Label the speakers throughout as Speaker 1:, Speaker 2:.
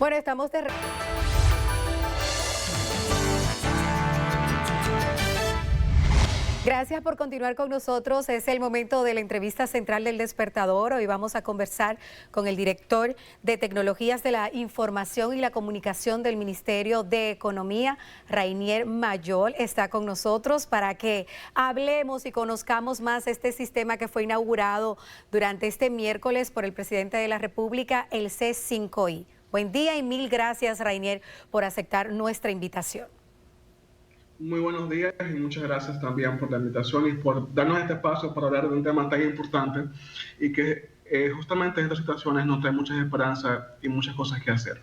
Speaker 1: Bueno, estamos de... Gracias por continuar con nosotros. Es el momento de la entrevista central del Despertador. Hoy vamos a conversar con el director de Tecnologías de la Información y la Comunicación del Ministerio de Economía, Rainier Mayol. Está con nosotros para que hablemos y conozcamos más este sistema que fue inaugurado durante este miércoles por el presidente de la República, el C5I. Buen día y mil gracias, Rainier, por aceptar nuestra invitación.
Speaker 2: Muy buenos días y muchas gracias también por la invitación y por darnos este espacio para hablar de un tema tan importante y que justamente en estas situaciones nos trae muchas esperanzas y muchas cosas que hacer.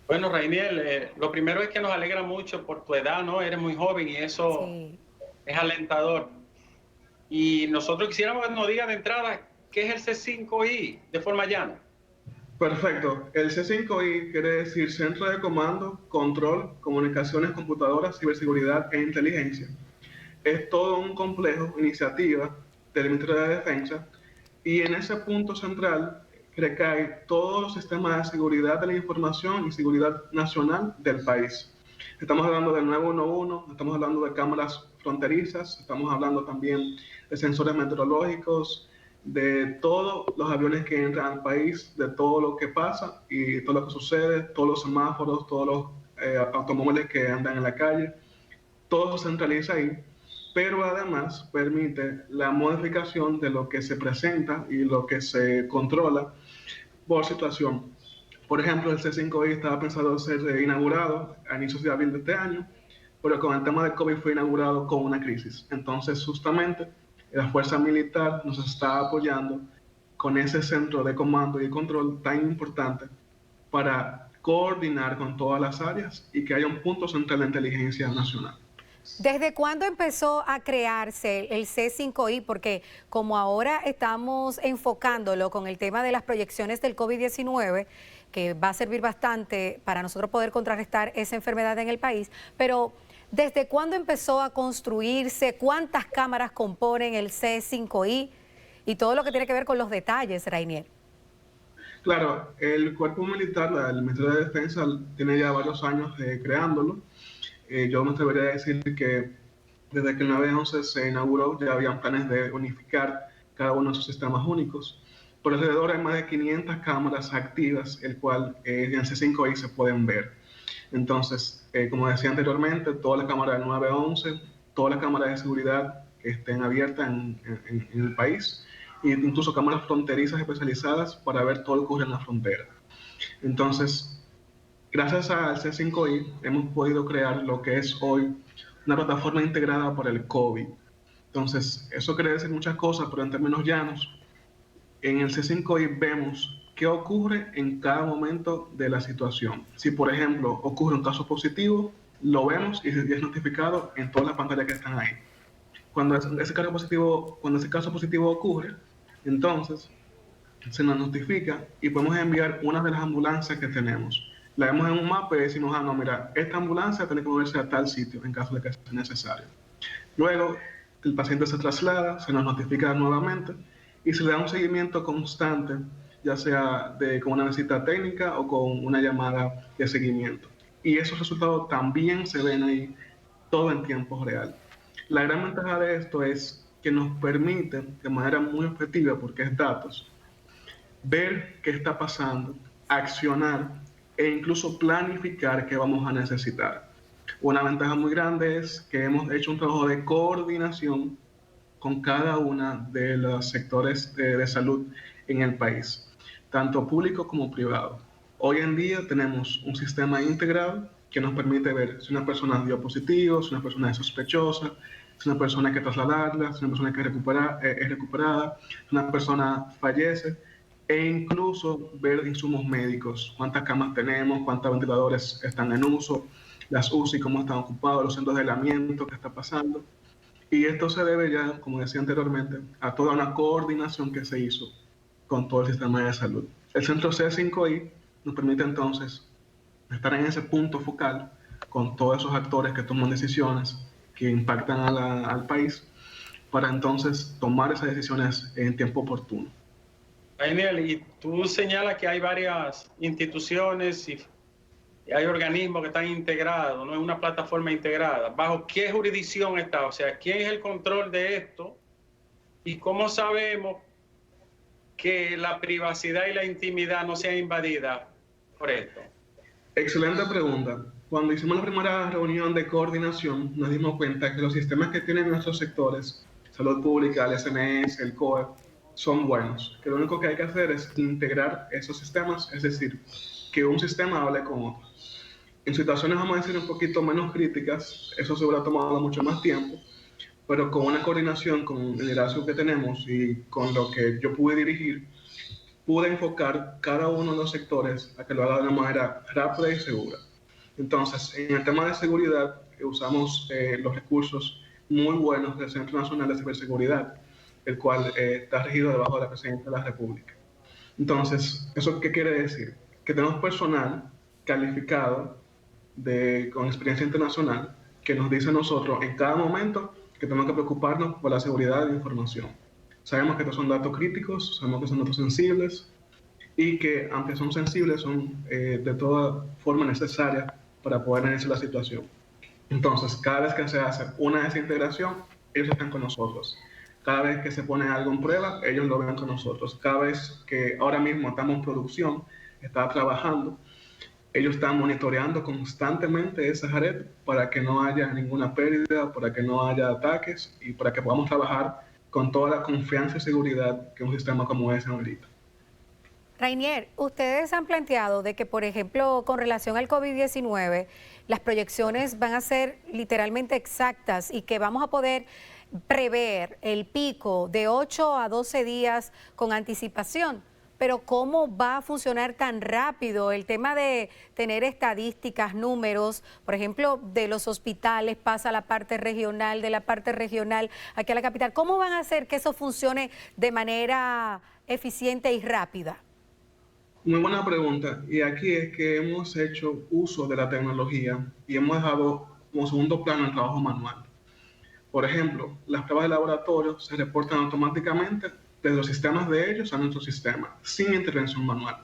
Speaker 3: Bueno, Rainier, lo primero es que nos alegra mucho por tu edad, ¿no? Eres muy joven y eso sí es alentador. Y nosotros quisiéramos que nos diga de entrada qué es el C5I de forma llana.
Speaker 2: Perfecto. El C5I quiere decir Centro de Comando, Control, Comunicaciones, Computadoras, Ciberseguridad e Inteligencia. Es todo un complejo, iniciativa del Ministerio de Defensa, y en ese punto central recae todos los sistemas de seguridad de la información y seguridad nacional del país. Estamos hablando del 911, estamos hablando de cámaras fronterizas, estamos hablando también de sensores meteorológicos, de todos los aviones que entran al país, de todo lo que pasa y todo lo que sucede, todos los semáforos, todos los automóviles que andan en la calle, todo se centraliza ahí, pero además permite la modificación de lo que se presenta y lo que se controla por situación. Por ejemplo, el C5I estaba pensado ser inaugurado a inicios de abril de este año, pero con el tema del COVID fue inaugurado con una crisis. Entonces, justamente, la Fuerza Militar nos está apoyando con ese centro de comando y control tan importante para coordinar con todas las áreas y que haya un punto central de inteligencia nacional.
Speaker 1: ¿Desde cuándo empezó a crearse el C5I? Porque como ahora estamos enfocándolo con el tema de las proyecciones del COVID-19, que va a servir bastante para nosotros poder contrarrestar esa enfermedad en el país, pero ¿desde cuándo empezó a construirse? ¿Cuántas cámaras componen el C5I? Y todo lo que tiene que ver con los detalles, Rainier.
Speaker 2: Claro, el Cuerpo Militar, el Ministerio de Defensa, tiene ya varios años creándolo. Yo me atrevería a decir que desde que el 911 se inauguró ya habían planes de unificar cada uno de sus sistemas únicos. Por alrededor hay más de 500 cámaras activas, el cual en el C5I se pueden ver. Entonces, como decía anteriormente, todas las cámaras del 911, todas las cámaras de seguridad que estén abiertas en el país, e incluso cámaras fronterizas especializadas para ver todo lo que ocurre en la frontera. Entonces, gracias al C5I hemos podido crear lo que es hoy una plataforma integrada por el COVID. Entonces, eso quiere decir muchas cosas, pero en términos llanos, en el C5I vemos qué ocurre en cada momento de la situación. Si, por ejemplo, ocurre un caso positivo, lo vemos y es notificado en todas las pantallas que están ahí. Cuando ese caso positivo ocurre, entonces se nos notifica y podemos enviar una de las ambulancias que tenemos. La vemos en un mapa y decimos, no, mira, esta ambulancia tiene que moverse a tal sitio en caso de que sea necesario. Luego, el paciente se traslada, se nos notifica nuevamente y se le da un seguimiento constante, ya sea con una visita técnica o con una llamada de seguimiento. Y esos resultados también se ven ahí todo en tiempo real. La gran ventaja de esto es que nos permite, de manera muy objetiva, porque es datos, ver qué está pasando, accionar e incluso planificar qué vamos a necesitar. Una ventaja muy grande es que hemos hecho un trabajo de coordinación con cada uno de los sectores de salud en el país, tanto público como privado. Hoy en día tenemos un sistema integrado que nos permite ver si una persona dio positivo, si una persona es sospechosa, si una persona hay que trasladarla, si una persona que es recuperada, si una persona fallece, e incluso ver insumos médicos, cuántas camas tenemos, cuántos ventiladores están en uso, las UCI, cómo están ocupados, los centros de aislamiento, qué está pasando. Y esto se debe ya, como decía anteriormente, a toda una coordinación que se hizo con todo el sistema de salud. El centro C5I nos permite entonces estar en ese punto focal con todos esos actores que toman decisiones que impactan al país para entonces tomar esas decisiones en tiempo oportuno.
Speaker 3: Daniel, y tú señalas que hay varias instituciones y hay organismos que están integrados, no es una plataforma integrada. ¿Bajo qué jurisdicción está? O sea, ¿quién es el control de esto? ¿Y cómo sabemos que la privacidad y la intimidad no sean invadidas por esto?
Speaker 2: Excelente pregunta. Cuando hicimos la primera reunión de coordinación, nos dimos cuenta que los sistemas que tienen nuestros sectores, salud pública, el SNS, el COE, son buenos. Que lo único que hay que hacer es integrar esos sistemas, es decir, que un sistema hable con otro. En situaciones, vamos a decir, un poquito menos críticas, eso se hubiera tomado mucho más tiempo, pero con una coordinación, con el liderazgo que tenemos y con lo que yo pude dirigir, pude enfocar cada uno de los sectores a que lo haga de una manera rápida y segura. Entonces, en el tema de seguridad, usamos los recursos muy buenos del Centro Nacional de Ciberseguridad, el cual está regido debajo de la Presidencia de la República. Entonces, ¿eso qué quiere decir? Que tenemos personal calificado con experiencia internacional que nos dice a nosotros en cada momento que tenemos que preocuparnos por la seguridad de la información. Sabemos que estos son datos críticos, sabemos que son datos sensibles y que, aunque son sensibles, son de toda forma necesarias para poder analizar la situación. Entonces, cada vez que se hace una desintegración, ellos están con nosotros. Cada vez que se pone algo en prueba, ellos lo ven con nosotros. Cada vez que ahora mismo estamos en producción, está trabajando, ellos están monitoreando constantemente esa red para que no haya ninguna pérdida, para que no haya ataques y para que podamos trabajar con toda la confianza y seguridad que un sistema como ese amerita.
Speaker 1: Rainier, ustedes han planteado de que, por ejemplo, con relación al COVID-19, las proyecciones van a ser literalmente exactas y que vamos a poder prever el pico de 8 a 12 días con anticipación. Pero ¿cómo va a funcionar tan rápido el tema de tener estadísticas, números? Por ejemplo, de los hospitales pasa a la parte regional, de la parte regional aquí a la capital. ¿Cómo van a hacer que eso funcione de manera eficiente y rápida?
Speaker 2: Muy buena pregunta. Y aquí es que hemos hecho uso de la tecnología y hemos dejado como segundo plano el trabajo manual. Por ejemplo, las pruebas de laboratorio se reportan automáticamente desde los sistemas de ellos a nuestro sistema, sin intervención manual.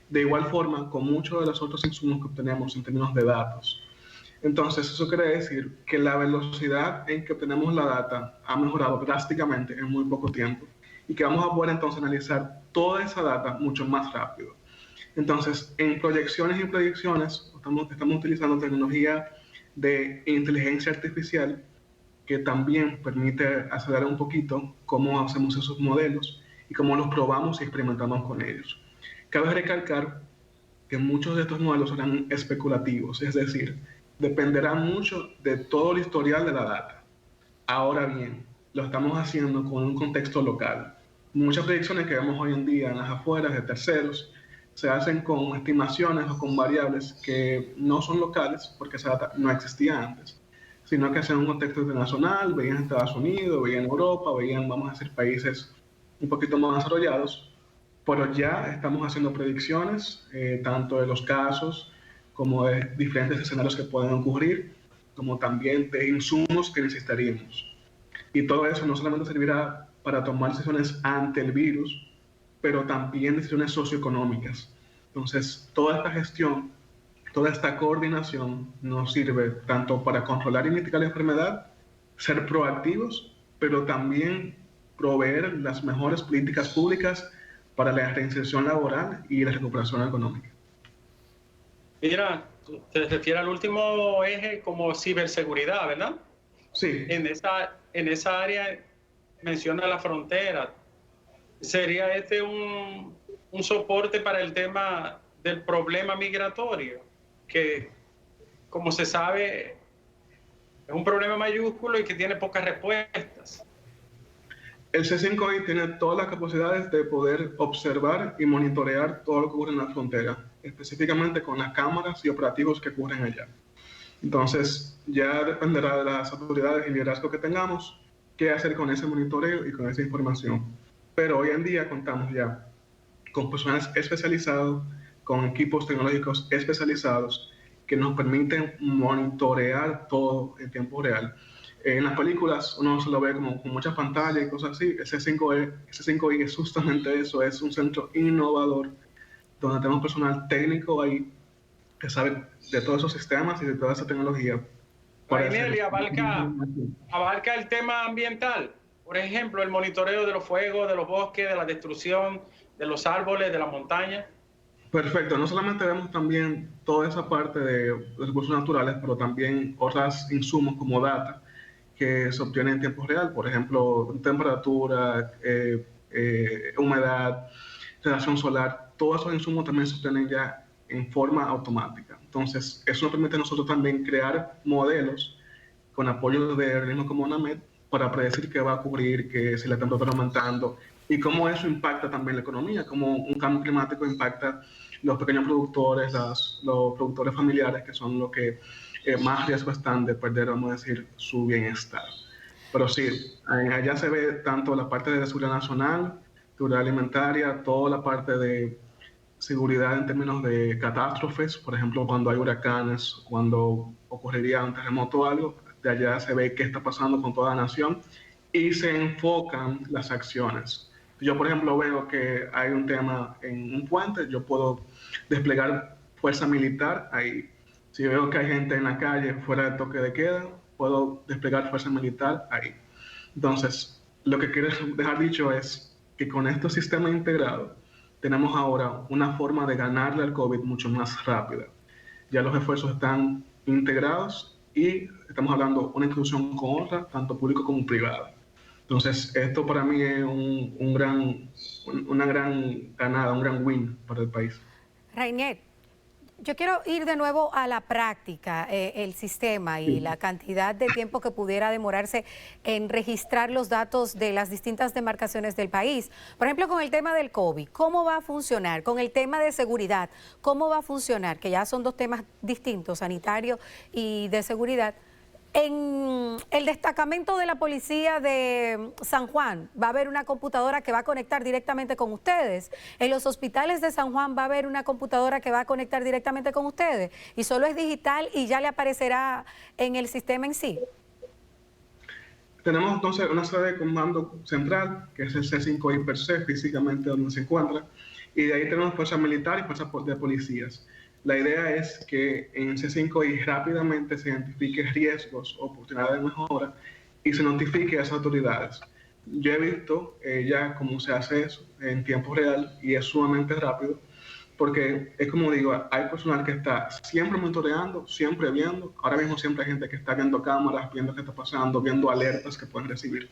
Speaker 2: De igual forma, con muchos de los otros insumos que obtenemos en términos de datos. Entonces, eso quiere decir que la velocidad en que obtenemos la data ha mejorado drásticamente en muy poco tiempo y que vamos a poder entonces analizar toda esa data mucho más rápido. Entonces, en proyecciones y predicciones, estamos utilizando tecnología de inteligencia artificial que también permite acelerar un poquito cómo hacemos esos modelos y cómo los probamos y experimentamos con ellos. Cabe recalcar que muchos de estos modelos serán especulativos, es decir, dependerá mucho de todo el historial de la data. Ahora bien, lo estamos haciendo con un contexto local. Muchas predicciones que vemos hoy en día en las afueras de terceros se hacen con estimaciones o con variables que no son locales porque esa data no existía antes, sino que hacen un contexto internacional, veían en Estados Unidos, veían en Europa, veían, vamos a decir, países un poquito más desarrollados, pero ya estamos haciendo predicciones, tanto de los casos como de diferentes escenarios que pueden ocurrir, como también de insumos que necesitaríamos. Y todo eso no solamente servirá para tomar decisiones ante el virus, pero también decisiones socioeconómicas. Entonces, toda esta gestión, toda esta coordinación nos sirve tanto para controlar y mitigar la enfermedad, ser proactivos, pero también proveer las mejores políticas públicas para la reinserción laboral y la recuperación económica.
Speaker 3: Mira, te refieres al último eje como ciberseguridad, ¿verdad?
Speaker 2: Sí.
Speaker 3: En esa área menciona la frontera. ¿Sería este un soporte para el tema del problema migratorio? Que, como se sabe, es un problema mayúsculo y que tiene pocas respuestas.
Speaker 2: El C5I tiene todas las capacidades de poder observar y monitorear todo lo que ocurre en la frontera, específicamente con las cámaras y operativos que ocurren allá. Entonces, ya dependerá de las autoridades y liderazgo que tengamos qué hacer con ese monitoreo y con esa información. Pero hoy en día contamos ya con personas especializadas, con equipos tecnológicos especializados que nos permiten monitorear todo en tiempo real. En las películas uno se lo ve como con muchas pantallas y cosas así. Ese 5I es justamente eso, es un centro innovador donde tenemos personal técnico ahí que sabe de todos esos sistemas y de toda esa tecnología.
Speaker 3: Rainel, y abarca el tema ambiental, por ejemplo, el monitoreo de los fuegos, de los bosques, de la destrucción de los árboles, de la montaña.
Speaker 2: Perfecto, no solamente vemos también toda esa parte de recursos naturales, pero también otros insumos como data que se obtienen en tiempo real, por ejemplo, temperatura, humedad, radiación solar, todos esos insumos también se obtienen ya en forma automática. Entonces, eso nos permite a nosotros también crear modelos con apoyo de organismos como NAMED para predecir qué va a ocurrir, que si la temperatura está aumentando y cómo eso impacta también la economía, cómo un cambio climático impacta los pequeños productores, los productores familiares, que son los que más riesgo están de perder, vamos a decir, su bienestar. Pero sí, allá se ve tanto la parte de seguridad nacional, seguridad alimentaria, toda la parte de seguridad en términos de catástrofes, por ejemplo, cuando hay huracanes, cuando ocurriría un terremoto o algo, de allá se ve qué está pasando con toda la nación y se enfocan las acciones. Yo, por ejemplo, veo que hay un tema en un puente, yo puedo desplegar fuerza militar ahí. Si veo que hay gente en la calle fuera de toque de queda, puedo desplegar fuerza militar ahí. Entonces, lo que quiero dejar dicho es que con estos sistemas integrados, tenemos ahora una forma de ganarle al COVID mucho más rápida. Ya los esfuerzos están integrados y estamos hablando de una inclusión con otra, tanto público como privada. Entonces, esto para mí es una gran ganada, un gran win para el país.
Speaker 1: Rainier, yo quiero ir de nuevo a la práctica, el sistema y la cantidad de tiempo que pudiera demorarse en registrar los datos de las distintas demarcaciones del país. Por ejemplo, con el tema del COVID, ¿cómo va a funcionar? Con el tema de seguridad, ¿cómo va a funcionar? Que ya son dos temas distintos, sanitario y de seguridad. En el destacamento de la policía de San Juan va a haber una computadora que va a conectar directamente con ustedes. En los hospitales de San Juan va a haber una computadora que va a conectar directamente con ustedes. Y solo es digital y ya le aparecerá en el sistema en sí.
Speaker 2: Tenemos entonces una sede de comando central, que es el C5I per se, físicamente donde se encuentra. Y de ahí tenemos fuerzas militares y fuerzas de policías. La idea es que en C5I rápidamente se identifique riesgos o oportunidades de mejora y se notifique a esas autoridades. Yo he visto ya cómo se hace eso en tiempo real y es sumamente rápido porque es como digo, hay personal que está siempre monitoreando, siempre viendo. Ahora mismo siempre hay gente que está viendo cámaras, viendo qué está pasando, viendo alertas que pueden recibir.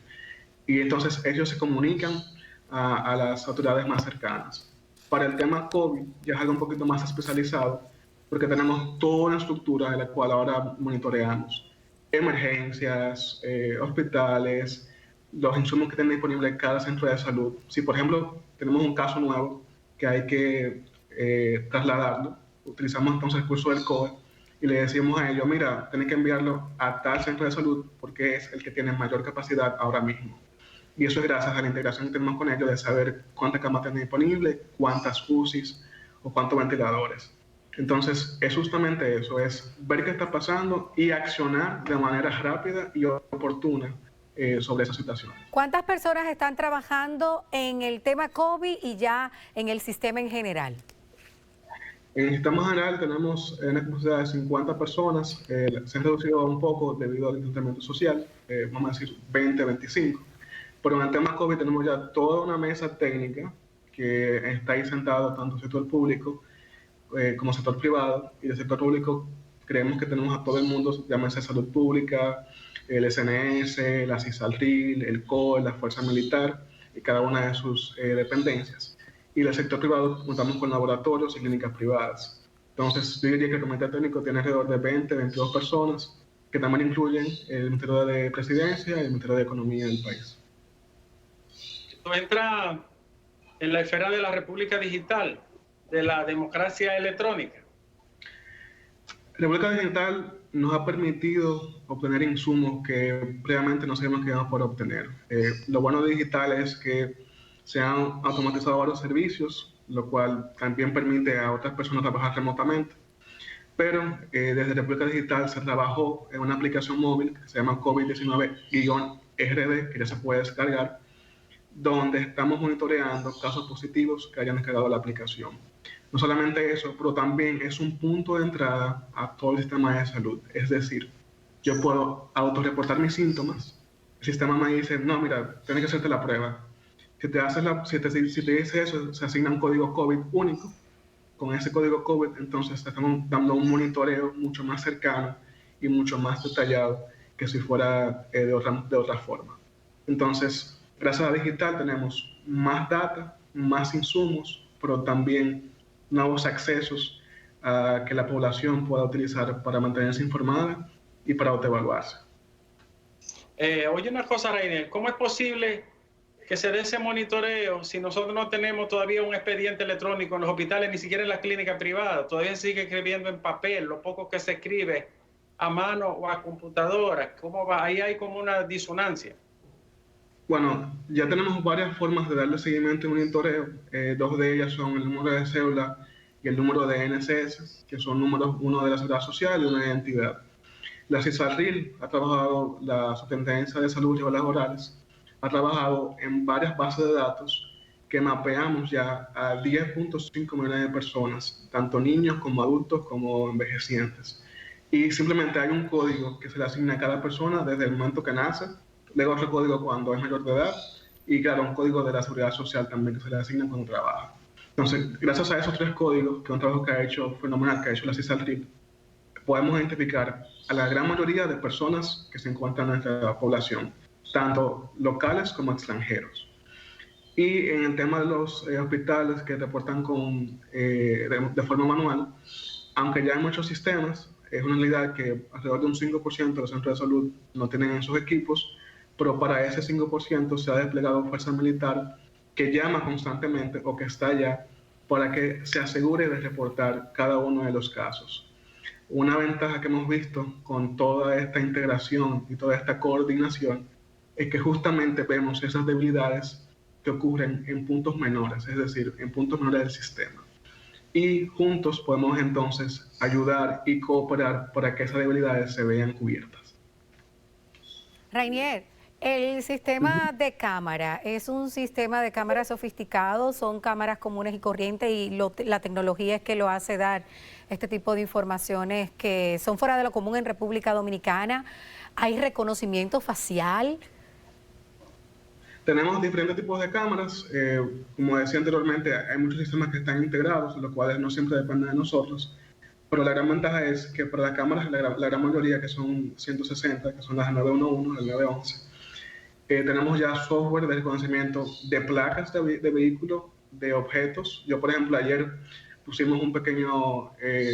Speaker 2: Y entonces ellos se comunican a las autoridades más cercanas. Para el tema COVID ya es algo un poquito más especializado porque tenemos toda una estructura de la cual ahora monitoreamos emergencias, hospitales, los insumos que tienen disponibles cada centro de salud. Si, por ejemplo, tenemos un caso nuevo que hay que trasladarlo, utilizamos entonces el curso del COE y le decimos a ellos, mira, tienen que enviarlo a tal centro de salud porque es el que tiene mayor capacidad ahora mismo. Y eso es gracias a la integración que tenemos con ellos de saber cuántas camas tienen disponibles, cuántas UCIs o cuántos ventiladores. Entonces, es justamente eso, es ver qué está pasando y accionar de manera rápida y oportuna sobre esa situación.
Speaker 1: ¿Cuántas personas están trabajando en el tema COVID y ya en el sistema en general?
Speaker 2: En el sistema general tenemos una capacidad de 50 personas, se han reducido un poco debido al distanciamiento social, vamos a decir 20, 25. Pero en el tema COVID tenemos ya toda una mesa técnica que está ahí sentado tanto el sector público como sector privado. Y del sector público creemos que tenemos a todo el mundo, llámese salud pública, el SNS, la CISALRIL, el COE, la Fuerza Militar y cada una de sus dependencias. Y del sector privado contamos con laboratorios y clínicas privadas. Entonces, yo diría que el comité técnico tiene alrededor de 20, 22 personas, que también incluyen el Ministerio de Presidencia y el Ministerio de Economía del país.
Speaker 3: Esto entra en la esfera de la República Digital, de la democracia electrónica.
Speaker 2: La República Digital nos ha permitido obtener insumos que previamente no sabíamos que íbamos a poder obtener. Lo bueno de digital es que se han automatizado varios servicios, lo cual también permite a otras personas trabajar remotamente. pero desde República Digital se trabajó en una aplicación móvil que se llama COVID-19-RD, que ya se puede descargar, donde estamos monitoreando casos positivos que hayan descargado la aplicación. No solamente eso, pero también es un punto de entrada a todo el sistema de salud. Es decir, yo puedo autorreportar mis síntomas, el sistema me dice, no, mira, tienes que hacerte la prueba. Si te dice eso, se asigna un código COVID único. Con ese código COVID, entonces te estamos dando un monitoreo mucho más cercano y mucho más detallado que si fuera de otra forma. Entonces, gracias a digital tenemos más data, más insumos, pero también nuevos accesos a que la población pueda utilizar para mantenerse informada y para autoevaluarse.
Speaker 3: Oye, una cosa, Rainer, ¿cómo es posible que se dé ese monitoreo si nosotros no tenemos todavía un expediente electrónico en los hospitales, ni siquiera en las clínicas privadas? Todavía se sigue escribiendo en papel, lo poco que se escribe a mano o a computadora. ¿Cómo va? Ahí hay como una disonancia.
Speaker 2: Bueno, ya tenemos varias formas de darle seguimiento y monitoreo. Dos de ellas son el número de cédula y el número de NSS, que son números, uno de la Seguridad Social y uno de identidad. La CISARRIL ha trabajado, la Superintendencia de Salud y Laborales, ha trabajado en varias bases de datos que mapeamos ya a 10.5 millones de personas, tanto niños como adultos como envejecientes. Y simplemente hay un código que se le asigna a cada persona desde el momento que nace, luego otro código cuando es mayor de edad y claro, un código de la Seguridad Social también que se le asigna cuando trabaja. Entonces, gracias a esos tres códigos, que es un trabajo que ha hecho fenomenal, que ha hecho la CISARRIL, podemos identificar a la gran mayoría de personas que se encuentran en nuestra población, tanto locales como extranjeros. Y en el tema de los hospitales que reportan de forma manual, aunque ya hay muchos sistemas, es una realidad que alrededor de un 5% de los centros de salud no tienen esos equipos, pero para ese 5% se ha desplegado fuerza militar que llama constantemente o que está allá para que se asegure de reportar cada uno de los casos. Una ventaja que hemos visto con toda esta integración y toda esta coordinación es que justamente vemos esas debilidades que ocurren en puntos menores, es decir, en puntos menores del sistema. Y juntos podemos entonces ayudar y cooperar para que esas debilidades se vean cubiertas.
Speaker 1: Rainier, el sistema de cámara es un sistema de cámara sofisticado, son cámaras comunes y corrientes y la tecnología es que lo hace dar este tipo de informaciones que son fuera de lo común en República Dominicana. ¿Hay reconocimiento facial?
Speaker 2: Tenemos diferentes tipos de cámaras. Como decía anteriormente, hay muchos sistemas que están integrados, los cuales no siempre dependen de nosotros. Pero la gran ventaja es que para las cámaras, la gran mayoría, que son 160, que son las 911, las 911, tenemos ya software de reconocimiento de placas de vehículos, de objetos. Yo, por ejemplo, ayer pusimos un pequeño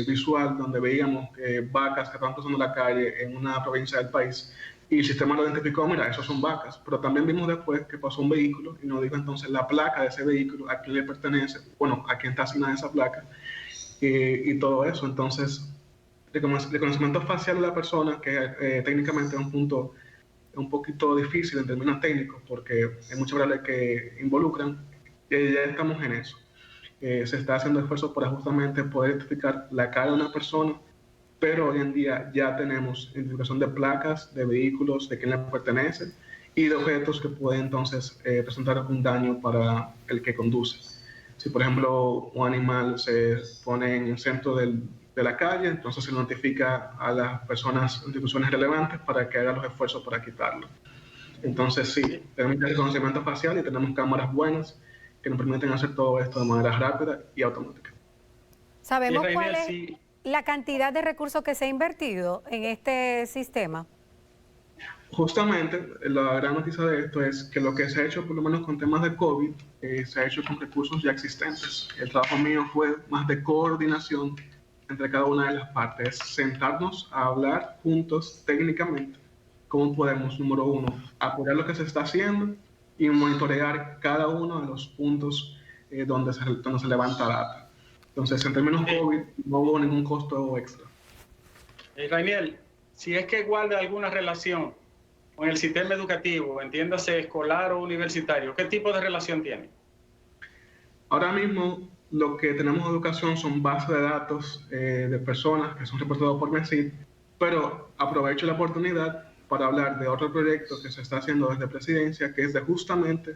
Speaker 2: visual donde veíamos vacas que estaban cruzando la calle en una provincia del país y el sistema lo identificó, mira, esos son vacas. Pero también vimos después que pasó un vehículo y nos dijo entonces la placa de ese vehículo, a quién le pertenece, bueno, a quién está asignada esa placa y todo eso. Entonces, reconocimiento facial de la persona, que técnicamente es un punto un poquito difícil en términos técnicos porque hay muchas variables que involucran, ya estamos en eso. Se está haciendo esfuerzos para justamente poder identificar la cara de una persona, pero hoy en día ya tenemos identificación de placas, de vehículos, de quién le pertenece y de objetos que pueden entonces presentar un daño para el que conduce. Si, por ejemplo, un animal se pone en el centro de la calle, entonces se notifica a las personas, instituciones relevantes para que hagan los esfuerzos para quitarlo. Entonces, sí, tenemos reconocimiento facial y tenemos cámaras buenas que nos permiten hacer todo esto de manera rápida y automática.
Speaker 1: ¿Sabemos cuál es la cantidad de recursos que se ha invertido en este sistema?
Speaker 2: Justamente, la gran noticia de esto es que lo que se ha hecho, por lo menos con temas de COVID, se ha hecho con recursos ya existentes. El trabajo mío fue más de coordinación entre cada una de las partes, sentarnos a hablar juntos técnicamente cómo podemos, número uno, apoyar lo que se está haciendo y monitorear cada uno de los puntos donde se levanta data. Entonces, en términos COVID, no hubo ningún costo extra.
Speaker 3: Rainier, si es que guarda alguna relación con el sistema educativo, entiéndase escolar o universitario, ¿qué tipo de relación tiene?
Speaker 2: Ahora mismo Lo que tenemos en educación son bases de datos de personas que son reportados por MESID, pero aprovecho la oportunidad para hablar de otro proyecto que se está haciendo desde Presidencia, que es de justamente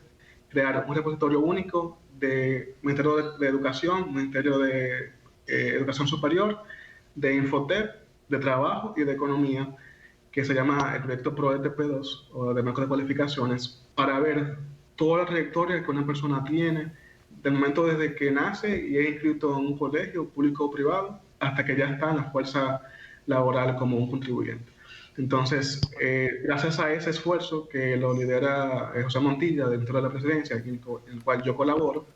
Speaker 2: crear un repositorio único de Ministerio de Educación, Ministerio de Educación Superior, de Infotep, de Trabajo y de Economía, que se llama el proyecto ProETP2 o de marco de cualificaciones, para ver toda la trayectoria que una persona tiene, del momento desde que nace y es inscrito en un colegio público o privado, hasta que ya está en la fuerza laboral como un contribuyente. Entonces, gracias a ese esfuerzo que lo lidera José Montilla dentro de la presidencia, en el cual yo colaboro,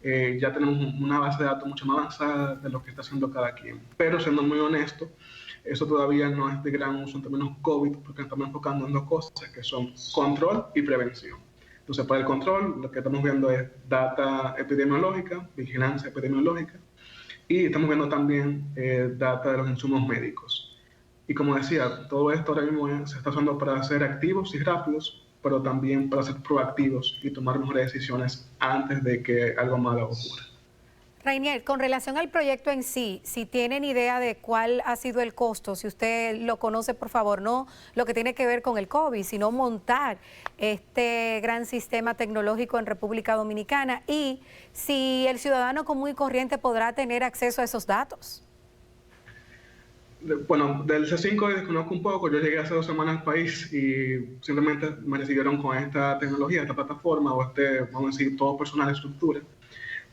Speaker 2: ya tenemos una base de datos mucho más avanzada de lo que está haciendo cada quien. Pero siendo muy honesto, eso todavía no es de gran uso en términos COVID, porque estamos enfocando en dos cosas, que son control y prevención. Entonces, para el control, lo que estamos viendo es data epidemiológica, vigilancia epidemiológica, y estamos viendo también data de los insumos médicos. Y como decía, todo esto ahora mismo se está usando para ser activos y rápidos, pero también para ser proactivos y tomar mejores decisiones antes de que algo malo ocurra.
Speaker 1: Rainier, con relación al proyecto en sí, si tienen idea de cuál ha sido el costo, si usted lo conoce, por favor, no lo que tiene que ver con el COVID, sino montar este gran sistema tecnológico en República Dominicana, y si el ciudadano común y corriente podrá tener acceso a esos datos.
Speaker 2: Bueno, del C5 desconozco un poco. Yo llegué hace 2 semanas al país y simplemente me recibieron con esta tecnología, esta plataforma o vamos a decir, todo personal de estructura.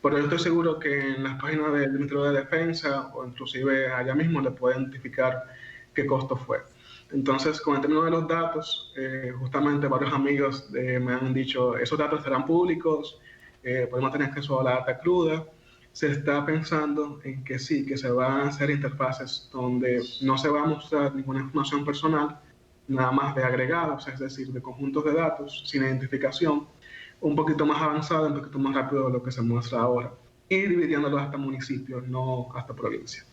Speaker 2: Pero yo estoy seguro que en las páginas del Ministerio de Defensa o inclusive allá mismo le pueden identificar qué costo fue. Entonces, con el término de los datos, justamente varios amigos me han dicho, esos datos serán públicos, podemos tener acceso a la data cruda. Se está pensando en que sí, que se van a hacer interfaces donde no se va a mostrar ninguna información personal, nada más de agregados, es decir, de conjuntos de datos sin identificación, un poquito más avanzado, un poquito más rápido de lo que se muestra ahora, y dividiéndolo hasta municipios, no hasta provincias.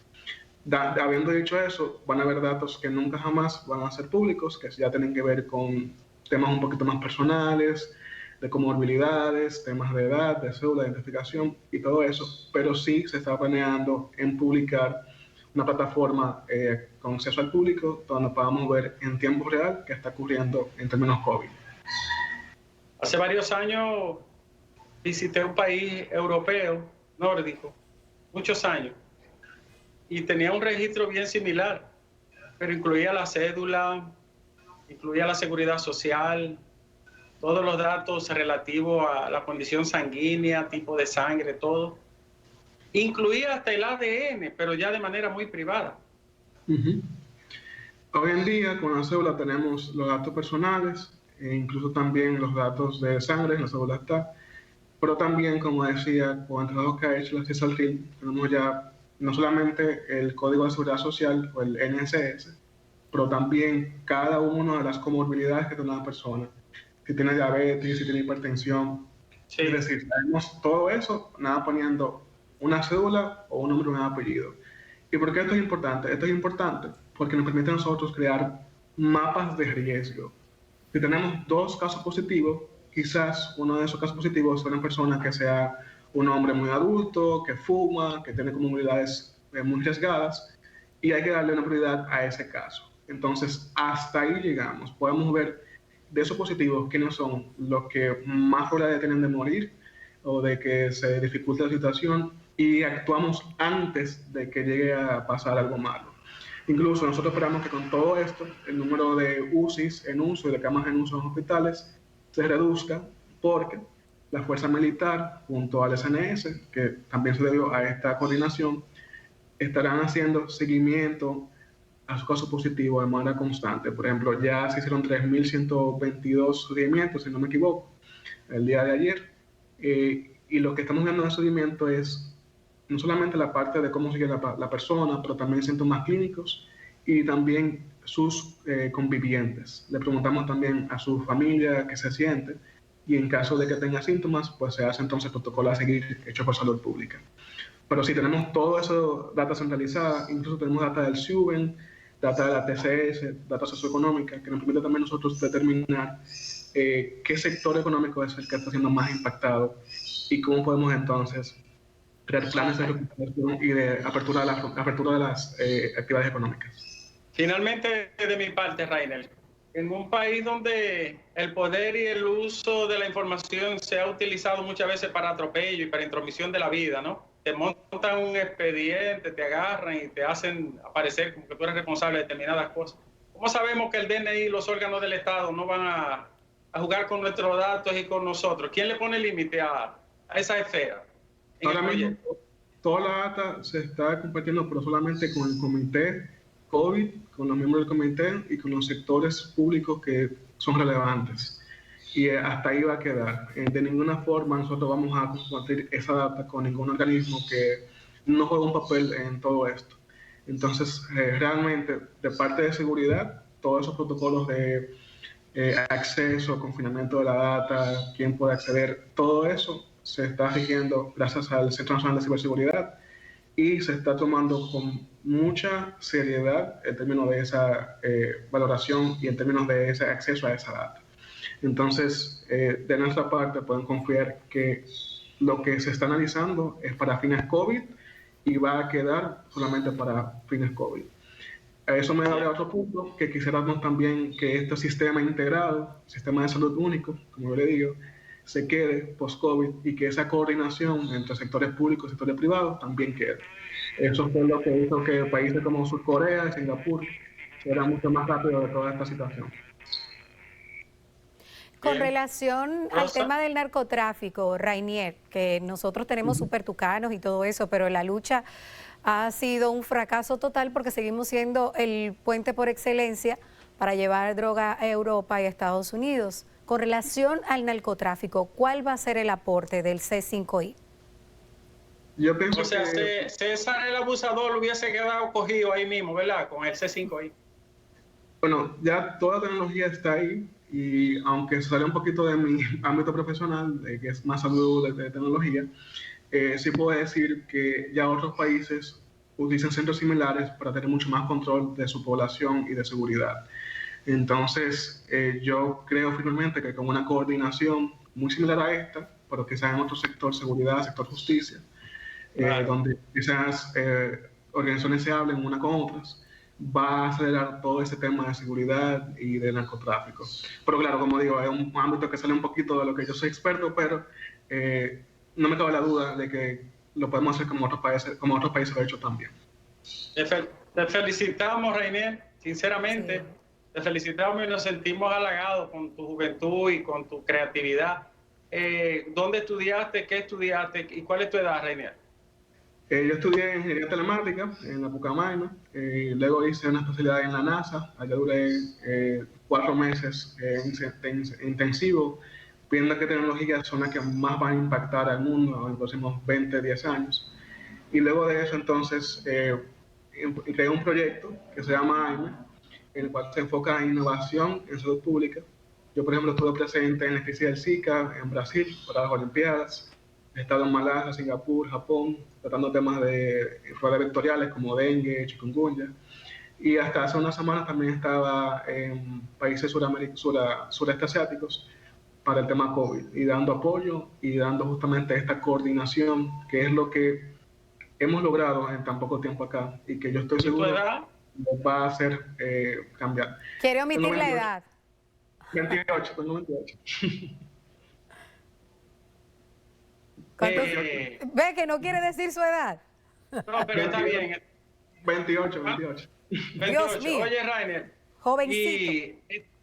Speaker 2: Habiendo dicho eso, van a haber datos que nunca jamás van a ser públicos, que ya tienen que ver con temas un poquito más personales, de comorbilidades, temas de edad, de cédula, de identificación y todo eso, pero sí se está planeando en publicar una plataforma con acceso al público donde podamos ver en tiempo real qué está ocurriendo en términos COVID.
Speaker 3: Hace varios años visité un país europeo, nórdico, muchos años, y tenía un registro bien similar, pero incluía la cédula, incluía la seguridad social, todos los datos relativos a la condición sanguínea, tipo de sangre, todo. Incluía hasta el ADN, pero ya de manera muy privada.
Speaker 2: Hoy en día, con la cédula tenemos los datos personales, e incluso también los datos de sangre, en la cédula está, pero también, como decía, con el trabajo que ha hecho la CISALRIL, tenemos ya no solamente el Código de Seguridad Social o el NSS, pero también cada una de las comorbilidades que tiene una persona. Si tiene diabetes, si tiene hipertensión. Sí. Es decir, sabemos todo eso, nada poniendo una cédula o un nombre o un apellido. ¿Y por qué esto es importante? Esto es importante porque nos permite a nosotros crear mapas de riesgo. Si tenemos 2 casos positivos, quizás uno de esos casos positivos sea una persona que sea un hombre muy adulto, que fuma, que tiene comorbilidades muy arriesgadas, y hay que darle una prioridad a ese caso. Entonces, hasta ahí llegamos. Podemos ver de esos positivos quiénes son los que más probabilidad tienen de morir o de que se dificulte la situación, y actuamos antes de que llegue a pasar algo malo. Incluso nosotros esperamos que con todo esto el número de UCIs en uso y de camas en uso en hospitales se reduzca, porque la Fuerza Militar junto al SNS, que también se debió a esta coordinación, estarán haciendo seguimiento a su caso positivo de manera constante. Por ejemplo, ya se hicieron 3.122 seguimientos, si no me equivoco, el día de ayer, y lo que estamos viendo en el seguimiento es no solamente la parte de cómo sigue la persona, pero también síntomas clínicos y también sus convivientes. Le preguntamos también a su familia qué se siente, y en caso de que tenga síntomas, pues se hace entonces el protocolo a seguir hecho por salud pública. Pero sí, tenemos todo eso, data centralizada, incluso tenemos data del SUBEN, data de la TCS, data socioeconómica, que nos permite también nosotros determinar qué sector económico es el que está siendo más impactado y cómo podemos entonces crear planes de recuperación y de apertura de las actividades económicas.
Speaker 3: Finalmente, de mi parte, Rainer, en un país donde el poder y el uso de la información se ha utilizado muchas veces para atropello y para intromisión de la vida, ¿no? Te montan un expediente, te agarran y te hacen aparecer como que tú eres responsable de determinadas cosas. ¿Cómo sabemos que el DNI y los órganos del Estado no van a jugar con nuestros datos y con nosotros? ¿Quién le pone límite a esa esfera?
Speaker 2: Ahora mismo, toda la data se está compartiendo, pero solamente con el comité COVID, con los miembros del comité y con los sectores públicos que son relevantes. Y hasta ahí va a quedar. De ninguna forma nosotros vamos a compartir esa data con ningún organismo que no juega un papel en todo esto. Entonces, realmente, de parte de seguridad, todos esos protocolos de acceso, confinamiento de la data, quién puede acceder, todo eso se está rigiendo gracias al Centro Nacional de Ciberseguridad y se está tomando con mucha seriedad en términos de esa valoración y en términos de ese acceso a esa data. Entonces, de nuestra parte pueden confiar que lo que se está analizando es para fines COVID y va a quedar solamente para fines COVID. A eso me da otro punto, que quisiéramos también que este sistema integrado, sistema de salud único, como yo le digo, se quede post-COVID y que esa coordinación entre sectores públicos y sectores privados también quede. Eso fue lo que hizo que países como Sur Corea y Singapur fueran mucho más rápido de toda esta situación.
Speaker 1: Con relación al tema del narcotráfico, Rainier, que nosotros tenemos súper tucanos y todo eso, pero la lucha ha sido un fracaso total porque seguimos siendo el puente por excelencia para llevar droga a Europa y a Estados Unidos. Con relación al narcotráfico, ¿cuál va a ser el aporte del C5I?
Speaker 2: Yo pienso
Speaker 3: o sea,
Speaker 2: que
Speaker 3: César el abusador hubiese quedado cogido ahí mismo, ¿verdad? Con el C5I.
Speaker 2: Bueno, ya toda la tecnología está ahí y aunque sale un poquito de mi ámbito profesional, que es más salud de tecnología, sí puedo decir que ya otros países utilizan centros similares para tener mucho más control de su población y de seguridad. Entonces, yo creo firmemente que con una coordinación muy similar a esta, pero que sea en otro sector, seguridad, sector justicia, claro, donde esas organizaciones se hablen unas con otras, va a acelerar todo ese tema de seguridad y de narcotráfico. Pero claro, como digo, es un ámbito que sale un poquito de lo que yo soy experto, pero no me cabe la duda de que lo podemos hacer como otros países lo han hecho también.
Speaker 3: Te felicitamos, Rainier, sinceramente. Sí. Te felicitamos y nos sentimos halagados con tu juventud y con tu creatividad. ¿Dónde estudiaste? ¿Qué estudiaste? ¿Y cuál es tu edad, Rainier?
Speaker 2: Yo estudié Ingeniería Telemática en la Pucamaima, luego hice una especialidad en la NASA, allá duré 4 meses intensivo, viendo qué tecnologías son las que más van a impactar al mundo en los próximos 20, 10 años. Y luego de eso, entonces, creé un proyecto que se llama AIME, en el cual se enfoca en innovación en salud pública. Yo, por ejemplo, estuve presente en la crisis del Zika en Brasil para las Olimpiadas. He estado en Malasia, Singapur, Japón, tratando temas de enfermedades vectoriales como dengue, chikungunya. Y hasta hace unas semanas también estaba en países sureste asiáticos para el tema COVID y dando apoyo y dando justamente esta coordinación, que es lo que hemos logrado en tan poco tiempo acá y que yo estoy seguro nos va a hacer cambiar.
Speaker 1: ¿Quiere omitir la edad?
Speaker 2: 28, tengo 28.
Speaker 1: ¿Ve que no quiere decir su edad?
Speaker 3: No, pero está bien.
Speaker 2: 28.
Speaker 1: Dios mío.
Speaker 3: Oye, Rainer.
Speaker 1: Jovencito.
Speaker 3: Y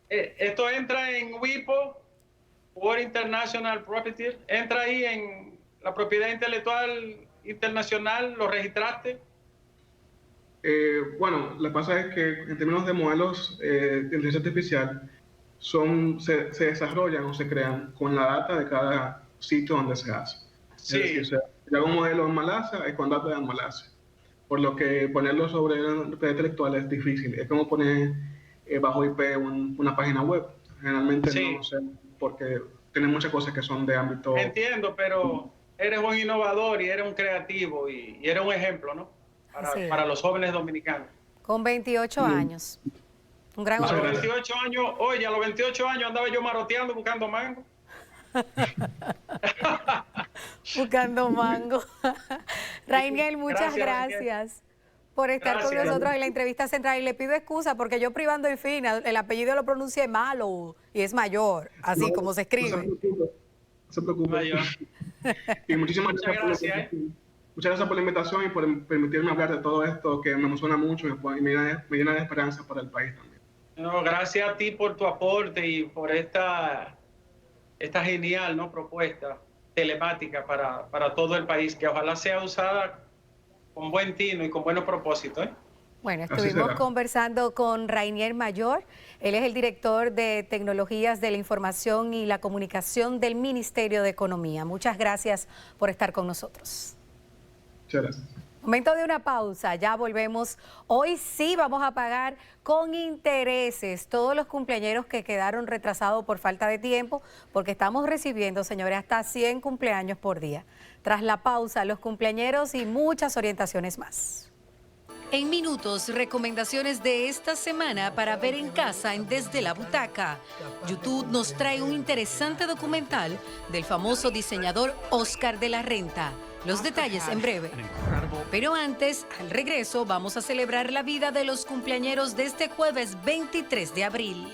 Speaker 3: esto entra en WIPO, World International Property. Entra ahí en la propiedad intelectual internacional. ¿Lo registraste?
Speaker 2: Bueno, lo que pasa es que en términos de modelos de inteligencia artificial se desarrollan o se crean con la data de cada sitio donde se hace.
Speaker 3: Sí.
Speaker 2: Es decir, si hago un modelo en Malasia, es con datos de Malasia. Por lo que ponerlo sobre la propiedad intelectual es difícil. Es como poner bajo IP una página web. Generalmente sí. No sé, porque tiene muchas cosas que son de ámbito...
Speaker 3: Entiendo, pero eres un innovador y eres un creativo y eres un ejemplo, ¿no? Para los jóvenes dominicanos.
Speaker 1: Con 28 años. Un gran
Speaker 3: a los 28 años, oye, a los 28 años andaba yo maroteando buscando mango.
Speaker 1: Buscando mango. Rainiel, muchas
Speaker 3: Gracias.
Speaker 1: gracias por estar con nosotros en la entrevista central. Y le pido excusa porque yo privando en fin, el apellido lo pronuncié mal y es mayor, así como se escribe.
Speaker 2: No se preocupe. Y muchísimas gracias. Muchas gracias por la invitación y por permitirme hablar de todo esto que me emociona mucho y me llena de esperanza para el país también.
Speaker 3: No, gracias a ti por tu aporte y por esta genial, ¿no?, propuesta telemática para todo el país, que ojalá sea usada con buen tino y con buenos propósitos, ¿eh?
Speaker 1: Bueno, estuvimos conversando con Rainiel Mayor. Él es el director de Tecnologías de la Información y la Comunicación del Ministerio de Economía. Muchas gracias por estar con nosotros.
Speaker 2: Muchas gracias.
Speaker 1: Momento de una pausa, ya volvemos. Hoy sí vamos a pagar con intereses todos los cumpleañeros que quedaron retrasados por falta de tiempo, porque estamos recibiendo, señores, hasta 100 cumpleaños por día. Tras la pausa, los cumpleañeros y muchas orientaciones más. En minutos, recomendaciones de esta semana para ver en casa en Desde la Butaca. YouTube nos trae un interesante documental del famoso diseñador Oscar de la Renta. Los detalles en breve. Pero antes, al regreso, vamos a celebrar la vida de los cumpleañeros de este jueves 23 de abril.